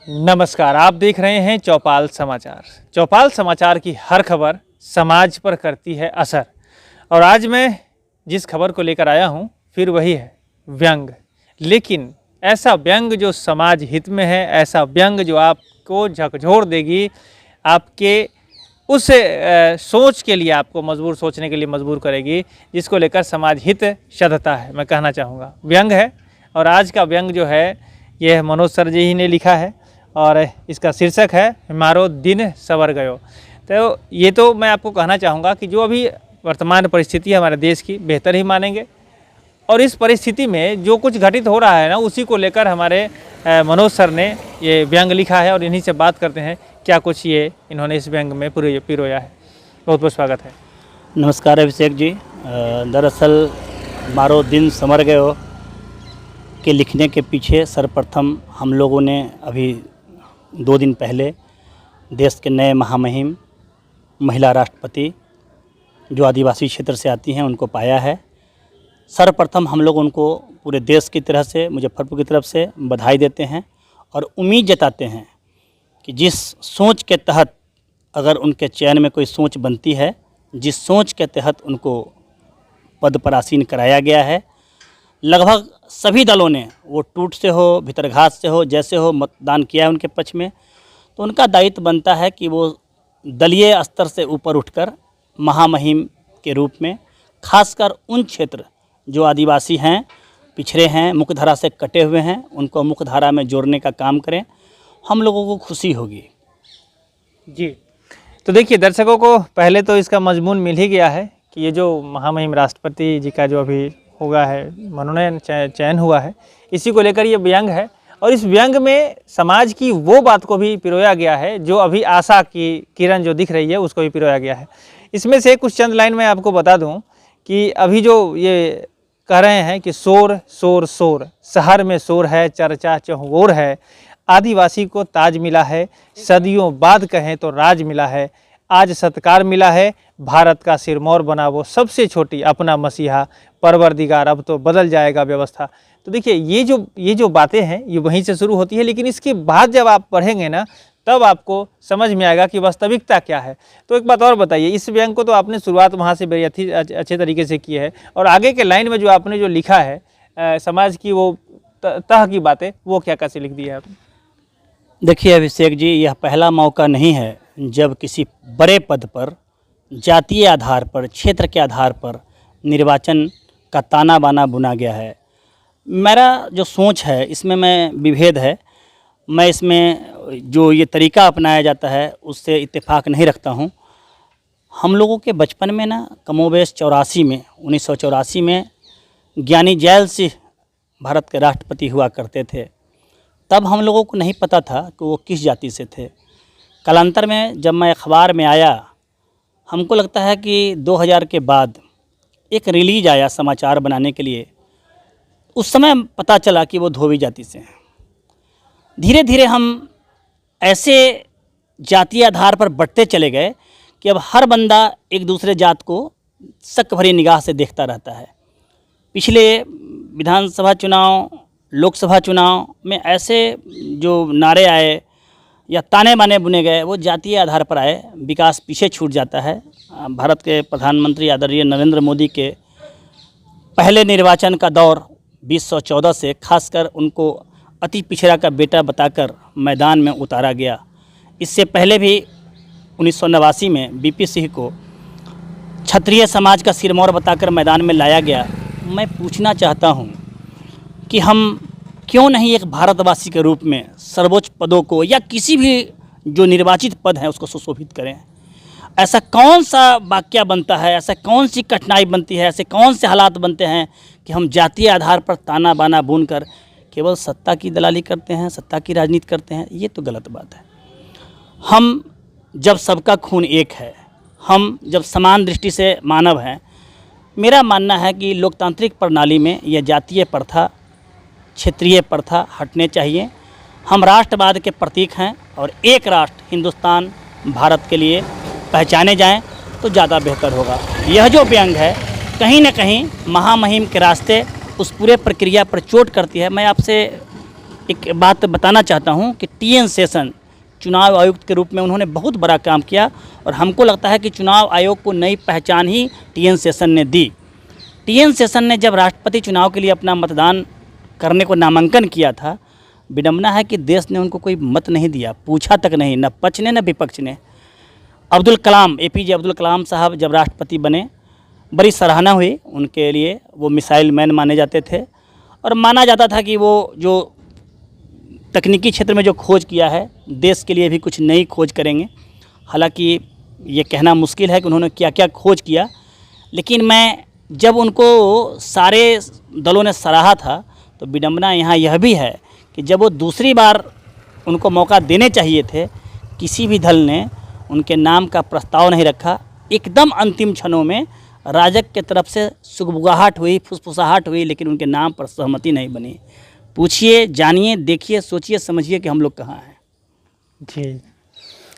नमस्कार, आप देख रहे हैं चौपाल समाचार। चौपाल समाचार की हर खबर समाज पर करती है असर। और आज मैं जिस खबर को लेकर आया हूं फिर वही है व्यंग। लेकिन ऐसा व्यंग जो समाज हित में है, ऐसा व्यंग जो आपको झकझोर देगी, आपके उस सोच के लिए आपको सोचने के लिए मजबूर करेगी जिसको लेकर समाज हित सधता है। मैं कहना चाहूँगा व्यंग है। और आज का व्यंग जो है यह मनोज सर जी ही ने लिखा है और इसका शीर्षक है हमारो दिन सवर गयो। तो ये तो मैं आपको कहना चाहूँगा कि जो अभी वर्तमान परिस्थिति है हमारे देश की, बेहतर ही मानेंगे। और इस परिस्थिति में जो कुछ घटित हो रहा है ना, उसी को लेकर हमारे मनोज सर ने ये व्यंग लिखा है और इन्हीं से बात करते हैं क्या कुछ ये इन्होंने इस व्यंग में पिरोया है। बहुत बहुत स्वागत है। नमस्कार अभिषेक जी। दरअसल मारो दिन समर गयो के लिखने के पीछे सर्वप्रथम हम लोगों ने अभी 2 दिन पहले देश के नए महामहिम महिला राष्ट्रपति जो आदिवासी क्षेत्र से आती हैं उनको पाया है। सर्वप्रथम हम लोग उनको पूरे देश की तरह से, मुजफ्फरपुर की तरफ से बधाई देते हैं और उम्मीद जताते हैं कि जिस सोच के तहत अगर उनके चयन में कोई सोच बनती है, जिस सोच के तहत उनको पद पर आसीन कराया गया है, लगभग सभी दलों ने, वो टूट से हो, भितरघात से हो, जैसे हो, मतदान किया है उनके पक्ष में। तो उनका दायित्व बनता है कि वो दलीय स्तर से ऊपर उठकर महामहिम के रूप में, खासकर उन क्षेत्र जो आदिवासी हैं, पिछड़े हैं, मुख्यधारा से कटे हुए हैं, उनको मुख्यधारा में जोड़ने का काम करें। हम लोगों को खुशी होगी जी। तो देखिए दर्शकों को पहले तो इसका मजमून मिल ही गया है कि ये जो महामहिम राष्ट्रपति जी का जो अभी होगा है मनोनयन चयन हुआ है, इसी को लेकर ये व्यंग है। और इस व्यंग में समाज की वो बात को भी पिरोया गया है जो अभी आशा की किरण जो दिख रही है उसको भी पिरोया गया है। इसमें से कुछ चंद लाइन मैं आपको बता दूं कि अभी जो ये कह रहे हैं कि शोर शोर शोर, शहर में शोर है, चर्चा चहुओर है, आदिवासी को ताज मिला है, सदियों बाद कहें तो राज मिला है, आज सत्कार मिला है, भारत का सिरमौर बना वो सबसे छोटी अपना मसीहा, परवरदिगार अब तो बदल जाएगा व्यवस्था। तो देखिए ये जो बातें हैं ये वहीं से शुरू होती है, लेकिन इसके बाद जब आप पढ़ेंगे ना तब आपको समझ में आएगा कि वास्तविकता क्या है। तो एक बात और बताइए, इस व्यंग को तो आपने शुरुआत वहाँ से बड़ी अच्छे तरीके से की है और आगे के लाइन में जो आपने जो लिखा है समाज की वो तह की बातें, वो क्या कैसे लिख दी है आपने? देखिए अभिषेक जी, यह पहला मौका नहीं है जब किसी बड़े पद पर जातीय आधार पर, क्षेत्र के आधार पर निर्वाचन का ताना बाना बुना गया है। मेरा जो सोच है इसमें मैं विभेद है, मैं इसमें जो ये तरीका अपनाया जाता है उससे इत्तेफाक नहीं रखता हूँ। हम लोगों के बचपन में ना कमोबेश 1984 में ज्ञानी जैल सिंह भारत के राष्ट्रपति हुआ करते थे। तब हम लोगों को नहीं पता था कि वो किस जाति से थे। कालांतर में जब मैं अखबार में आया, हमको लगता है कि 2000 के बाद एक रिलीज आया समाचार बनाने के लिए, उस समय पता चला कि वो धोबी जाति से हैं। धीरे धीरे हम ऐसे जातीय आधार पर बढ़ते चले गए कि अब हर बंदा एक दूसरे जात को शक भरी निगाह से देखता रहता है। पिछले विधानसभा चुनाव, लोकसभा चुनाव में ऐसे जो नारे आए या ताने बाने बुने गए वो जातीय आधार पर आए, विकास पीछे छूट जाता है। भारत के प्रधानमंत्री आदरणीय नरेंद्र मोदी के पहले निर्वाचन का दौर 2014 से खासकर उनको अति पिछड़ा का बेटा बताकर मैदान में उतारा गया। इससे पहले भी 1989 में बीपी सिंह को क्षत्रिय समाज का सिरमौर बताकर मैदान में लाया गया। मैं पूछना चाहता हूं कि हम क्यों नहीं एक भारतवासी के रूप में सर्वोच्च पदों को या किसी भी जो निर्वाचित पद हैं उसको सुशोभित करें। ऐसा कौन सा वाकया बनता है, ऐसा कौन सी कठिनाई बनती है, ऐसे कौन से हालात बनते हैं कि हम जातीय आधार पर ताना बाना बुनकर केवल सत्ता की दलाली करते हैं, सत्ता की राजनीति करते हैं। ये तो गलत बात है। हम जब सबका खून एक है, हम जब समान दृष्टि से मानव हैं, मेरा मानना है कि लोकतांत्रिक प्रणाली में यह जातीय प्रथा, क्षेत्रीय प्रथा हटने चाहिए। हम राष्ट्रवाद के प्रतीक हैं और एक राष्ट्र हिंदुस्तान भारत के लिए पहचाने जाएं तो ज़्यादा बेहतर होगा। यह जो व्यंग है कहीं न कहीं महामहिम के रास्ते उस पूरे प्रक्रिया पर चोट करती है। मैं आपसे एक बात बताना चाहता हूं कि टीएन शेषन चुनाव आयुक्त के रूप में उन्होंने बहुत बड़ा काम किया और हमको लगता है कि चुनाव आयोग को नई पहचान ही टीएन शेषन ने दी। टीएन शेषन ने जब राष्ट्रपति चुनाव के लिए अपना मतदान करने को नामांकन किया था, विडम्बना है कि देश ने उनको कोई मत नहीं दिया, पूछा तक नहीं, न पक्ष ने न विपक्ष ने। अब्दुल कलाम, एपीजे अब्दुल कलाम साहब जब राष्ट्रपति बने, बड़ी सराहना हुई उनके लिए। वो मिसाइल मैन माने जाते थे और माना जाता था कि वो जो तकनीकी क्षेत्र में जो खोज किया है, देश के लिए भी कुछ नई खोज करेंगे। हालांकि ये कहना मुश्किल है कि उन्होंने क्या क्या खोज किया, लेकिन मैं जब उनको सारे दलों ने सराहा था तो विडम्बना यहाँ यह भी है कि जब वो दूसरी बार उनको मौका देने चाहिए थे, किसी भी दल ने उनके नाम का प्रस्ताव नहीं रखा। एकदम अंतिम क्षणों में राजग के तरफ से सुगबुगाहट हुई, फुसफुसाहट हुई, लेकिन उनके नाम पर सहमति नहीं बनी। पूछिए, जानिए, देखिए, सोचिए, समझिए कि हम लोग कहाँ हैं। जी,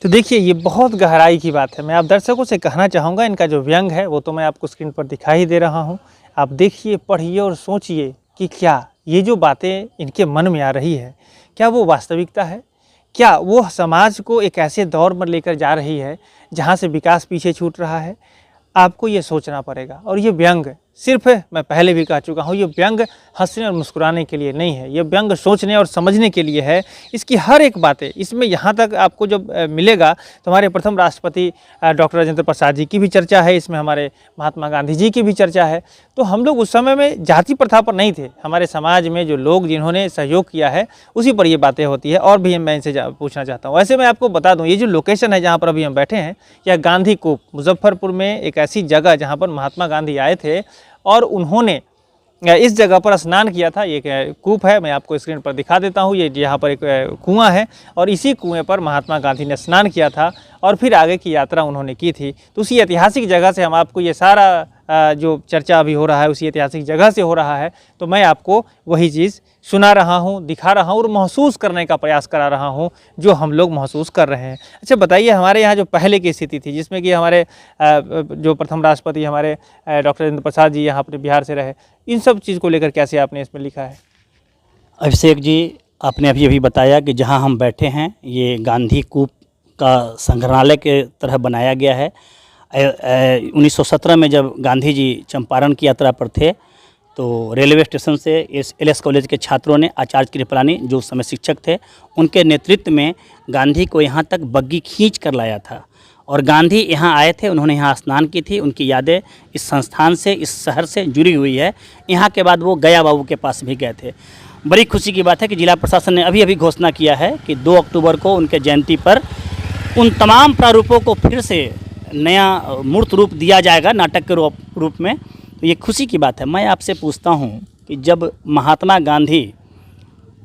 तो देखिए ये बहुत गहराई की बात है। मैं आप दर्शकों से कहना चाहूँगा, इनका जो व्यंग है वो तो मैं आपको स्क्रीन पर दिखा ही दे रहा हूँ। आप देखिए, पढ़िए और सोचिए कि क्या ये जो बातें इनके मन में आ रही है, क्या वो वास्तविकता है? क्या वो समाज को एक ऐसे दौर में लेकर जा रही है जहाँ से विकास पीछे छूट रहा है? आपको ये सोचना पड़ेगा। और ये व्यंग सिर्फ, मैं पहले भी कह चुका हूँ, ये व्यंग हंसने और मुस्कुराने के लिए नहीं है, ये व्यंग सोचने और समझने के लिए है। इसकी हर एक बातें इसमें यहाँ तक आपको जब मिलेगा तो हमारे प्रथम राष्ट्रपति डॉक्टर राजेंद्र प्रसाद जी की भी चर्चा है, इसमें हमारे महात्मा गांधी जी की भी चर्चा है। तो हम लोग उस समय में जाति प्रथा पर नहीं थे, हमारे समाज में जो लोग जिन्होंने सहयोग किया है उसी पर ये बातें होती है। और भी मैं इनसे पूछना चाहता हूँ। वैसे मैं आपको बता दूँ, ये जो लोकेशन है जहाँ पर अभी हम बैठे हैं, यह गांधी कूप मुजफ्फरपुर में एक ऐसी जगह जहाँ पर महात्मा गांधी आए थे और उन्होंने इस जगह पर स्नान किया था। ये कूप है, मैं आपको स्क्रीन पर दिखा देता हूँ। ये यहाँ पर एक कुआं है और इसी कुएं पर महात्मा गांधी ने स्नान किया था और फिर आगे की यात्रा उन्होंने की थी। तो उसी ऐतिहासिक जगह से हम आपको ये सारा जो चर्चा अभी हो रहा है उसी ऐतिहासिक जगह से हो रहा है। तो मैं आपको वही चीज़ सुना रहा हूँ, दिखा रहा हूँ और महसूस करने का प्रयास करा रहा हूँ जो हम लोग महसूस कर रहे हैं। अच्छा बताइए, हमारे यहाँ जो पहले की स्थिति थी जिसमें कि हमारे जो प्रथम राष्ट्रपति हमारे डॉक्टर राजेंद्र प्रसाद जी यहाँ अपने बिहार से रहे, इन सब चीज़ को लेकर कैसे आपने इसमें लिखा है? अभिषेक जी, आपने अभी बताया कि जहां हम बैठे हैं ये गांधी कूप का संग्रहालय के तरह बनाया गया है। 1917 में जब गांधी जी चंपारण की यात्रा पर थे तो रेलवे स्टेशन से एलएस कॉलेज के छात्रों ने, आचार्य कृपलानी जो उस समय शिक्षक थे, उनके नेतृत्व में गांधी को यहाँ तक बग्गी खींच कर लाया था और गांधी यहाँ आए थे, उन्होंने यहाँ स्नान की थी। उनकी यादें इस संस्थान से, इस शहर से जुड़ी हुई है। यहाँ के बाद वो गया बाबू के पास भी गए थे। बड़ी खुशी की बात है कि जिला प्रशासन ने अभी घोषणा किया है कि 2 अक्टूबर को उनके जयंती पर उन तमाम प्रारूपों को फिर से नया मूर्त रूप दिया जाएगा नाटक के रूप में। तो ये खुशी की बात है। मैं आपसे पूछता हूँ कि जब महात्मा गांधी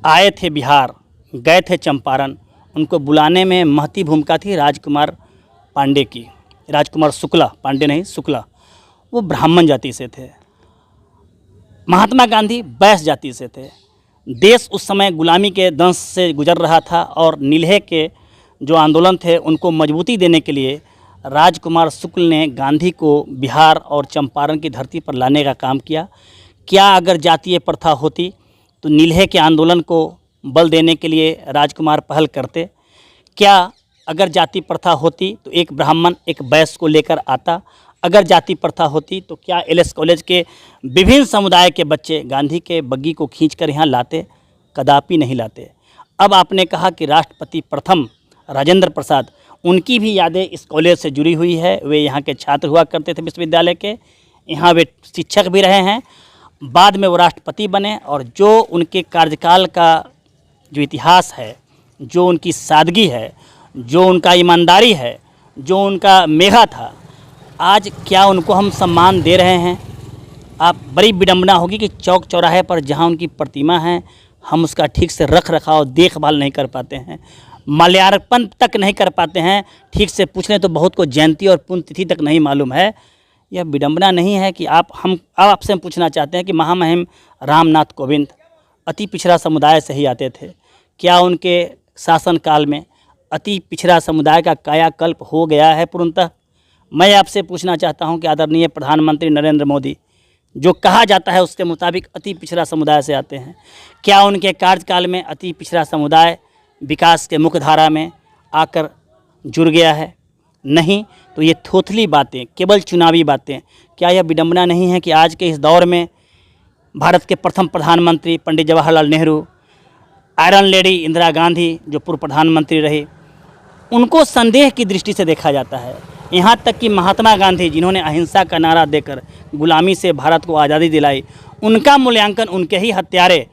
आए थे बिहार, गए थे चंपारण, उनको बुलाने में महती भूमिका थी राजकुमार पांडे की, राजकुमार शुक्ला, पांडे नहीं शुक्ला। वो ब्राह्मण जाति से थे, महात्मा गांधी बैस जाति से थे। देश उस समय गुलामी के दंश से गुजर रहा था और नील्हे के जो आंदोलन थे उनको मजबूती देने के लिए राजकुमार शुक्ल ने गांधी को बिहार और चंपारण की धरती पर लाने का काम किया। क्या अगर जातीय प्रथा होती तो नील्हे के आंदोलन को बल देने के लिए राजकुमार पहल करते? क्या अगर जाति प्रथा होती तो एक ब्राह्मण एक बैश्य को लेकर आता? अगर जाति प्रथा होती तो क्या एलएस कॉलेज के विभिन्न समुदाय के बच्चे गांधी के बग्गी को खींचकर यहाँ लाते? कदापि नहीं लाते। अब आपने कहा कि राष्ट्रपति प्रथम राजेंद्र प्रसाद, उनकी भी यादें इस कॉलेज से जुड़ी हुई है। वे यहाँ के छात्र हुआ करते थे विश्वविद्यालय के, यहाँ वे शिक्षक भी रहे हैं, बाद में वो राष्ट्रपति बने। और जो उनके कार्यकाल का जो इतिहास है, जो उनकी सादगी है, जो उनका ईमानदारी है, जो उनका मेघा था, आज क्या उनको हम सम्मान दे रहे हैं? आप बड़ी विडंबना होगी कि चौक चौराहे पर जहाँ उनकी प्रतिमा है हम उसका ठीक से रख रखाव देखभाल नहीं कर पाते हैं, माल्यार्पण तक नहीं कर पाते हैं। ठीक से पूछ लें तो बहुत को जयंती और पुण्यतिथि तक नहीं मालूम है। यह विडंबना नहीं है कि आपसे हम पूछना चाहते हैं कि महामहिम रामनाथ कोविंद अति पिछड़ा समुदाय से ही आते थे। क्या उनके शासनकाल में अति पिछड़ा समुदाय का कायाकल्प हो गया है पूर्णतः? मैं आपसे पूछना चाहता हूं कि आदरणीय प्रधानमंत्री नरेंद्र मोदी, जो कहा जाता है उसके मुताबिक अति पिछड़ा समुदाय से आते हैं। क्या उनके कार्यकाल में अति पिछड़ा समुदाय विकास के मुख्य धारा में आकर जुड़ गया है? नहीं। तो ये थोथली बातें, केवल चुनावी बातें, क्या यह विडंबना नहीं है कि आज के इस दौर में भारत के प्रथम प्रधानमंत्री पंडित जवाहरलाल नेहरू, आयरन लेडी इंदिरा गांधी जो पूर्व प्रधानमंत्री रही, उनको संदेह की दृष्टि से देखा जाता है। यहाँ तक कि महात्मा गांधी जिन्होंने अहिंसा का नारा देकर गुलामी से भारत को आज़ादी दिलाई, उनका मूल्यांकन उनके ही हत्यारे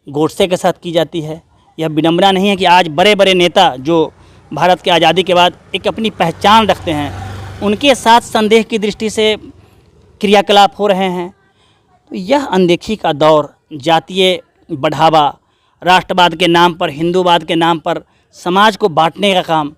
गोडसे के साथ की जाती है। यह विडंबना नहीं है कि आज बड़े बड़े नेता जो भारत की आज़ादी के बाद एक अपनी पहचान रखते हैं, उनके साथ संदेह की दृष्टि से क्रियाकलाप हो रहे हैं। तो यह अनदेखी का दौर, जातीय बढ़ावा, राष्ट्रवाद के नाम पर, हिंदूवाद के नाम पर समाज को बांटने का काम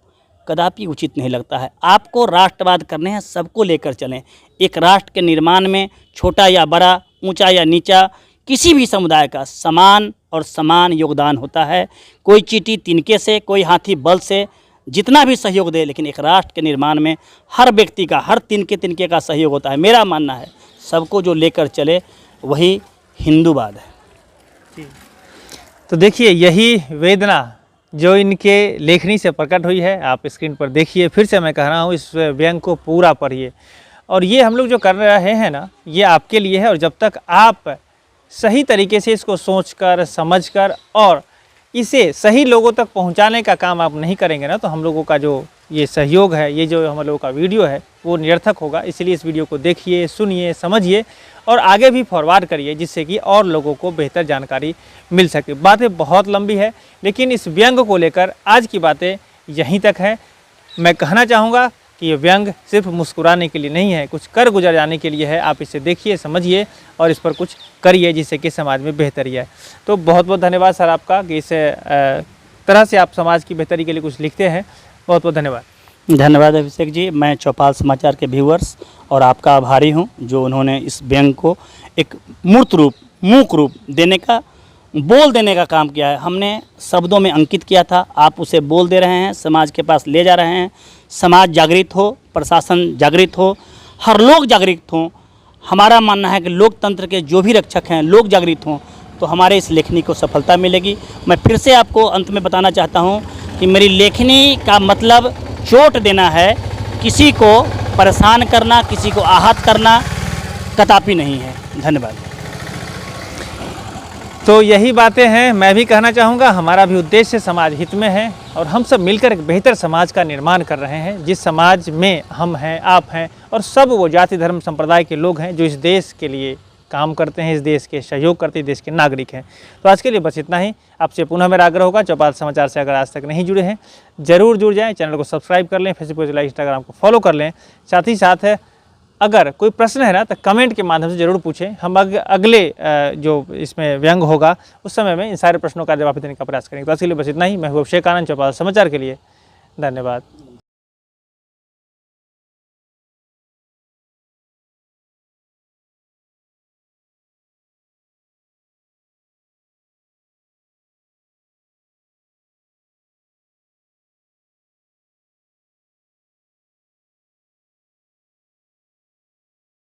कदापि उचित नहीं लगता है। आपको राष्ट्रवाद करने हैं, सबको लेकर चलें। एक राष्ट्र के निर्माण में छोटा या बड़ा, ऊंचा या नीचा, किसी भी समुदाय का समान और समान योगदान होता है। कोई चींटी तिनके से, कोई हाथी बल से, जितना भी सहयोग दे, लेकिन एक राष्ट्र के निर्माण में हर व्यक्ति का, हर तिनके का सहयोग होता है। मेरा मानना है सबको जो लेकर चले वही हिंदूवाद है। तो देखिए, यही वेदना जो इनके लेखनी से प्रकट हुई है, आप स्क्रीन पर देखिए। फिर से मैं कह रहा हूँ, इस व्यंग को पूरा पढ़िए। और ये हम लोग जो कर रहे हैं ना, ये आपके लिए है। और जब तक आप सही तरीके से इसको सोचकर, समझकर और इसे सही लोगों तक पहुंचाने का काम आप नहीं करेंगे ना, तो हम लोगों का जो ये सहयोग है, ये जो हम लोगों का वीडियो है, वो निरर्थक होगा। इसलिए इस वीडियो को देखिए, सुनिए, समझिए और आगे भी फॉरवर्ड करिए, जिससे कि और लोगों को बेहतर जानकारी मिल सके। बातें बहुत लंबी है, लेकिन इस व्यंग को लेकर आज की बातें यहीं तक है। मैं कहना चाहूँगा कि ये व्यंग सिर्फ मुस्कुराने के लिए नहीं है, कुछ कर गुजर जाने के लिए है। आप इसे देखिए, समझिए और इस पर कुछ करिए, जिससे कि समाज में बेहतरी है। तो बहुत बहुत धन्यवाद सर आपका कि इस तरह से आप समाज की बेहतरी के लिए कुछ लिखते हैं। बहुत बहुत धन्यवाद। धन्यवाद अभिषेक जी। मैं चौपाल समाचार के व्यूअर्स और आपका आभारी हूं, जो उन्होंने इस व्यंग को एक मूर्त रूप, मूक रूप देने का, बोल देने का काम किया है। हमने शब्दों में अंकित किया था, आप उसे बोल दे रहे हैं, समाज के पास ले जा रहे हैं। समाज जागृत हो, प्रशासन जागृत हो, हर लोग जागृत हों। हमारा मानना है कि लोकतंत्र के जो भी रक्षक हैं, लोग जागृत हों, तो हमारे इस लेखनी को सफलता मिलेगी। मैं फिर से आपको अंत में बताना चाहता हूं कि मेरी लेखनी का मतलब चोट देना है, किसी को परेशान करना, किसी को आहत करना कदापि नहीं है। धन्यवाद। तो यही बातें हैं। मैं भी कहना चाहूँगा, हमारा भी उद्देश्य समाज हित में है और हम सब मिलकर एक बेहतर समाज का निर्माण कर रहे हैं, जिस समाज में हम हैं, आप हैं और सब वो जाति धर्म संप्रदाय के लोग हैं जो इस देश के लिए काम करते हैं, इस देश के सहयोग करते हैं, देश के नागरिक हैं। तो आज के लिए बस इतना ही। आपसे पुनः मेरा आग्रह होगा, चौपाल समाचार से अगर आज तक नहीं जुड़े हैं, ज़रूर जुड़ जाएँ। चैनल को सब्सक्राइब कर लें, फेसबुक लाइक, इंस्टाग्राम को फॉलो कर लें। साथ ही साथ है, अगर कोई प्रश्न है ना, तो कमेंट के माध्यम से ज़रूर पूछें। हम अगले जो इसमें व्यंग होगा, उस समय में इन सारे प्रश्नों का जवाब देने का प्रयास करेंगे। तो आज के लिए बस इतना ही। मैं हूं अभिषेक आनंद, चौपाल समाचार के लिए। धन्यवाद।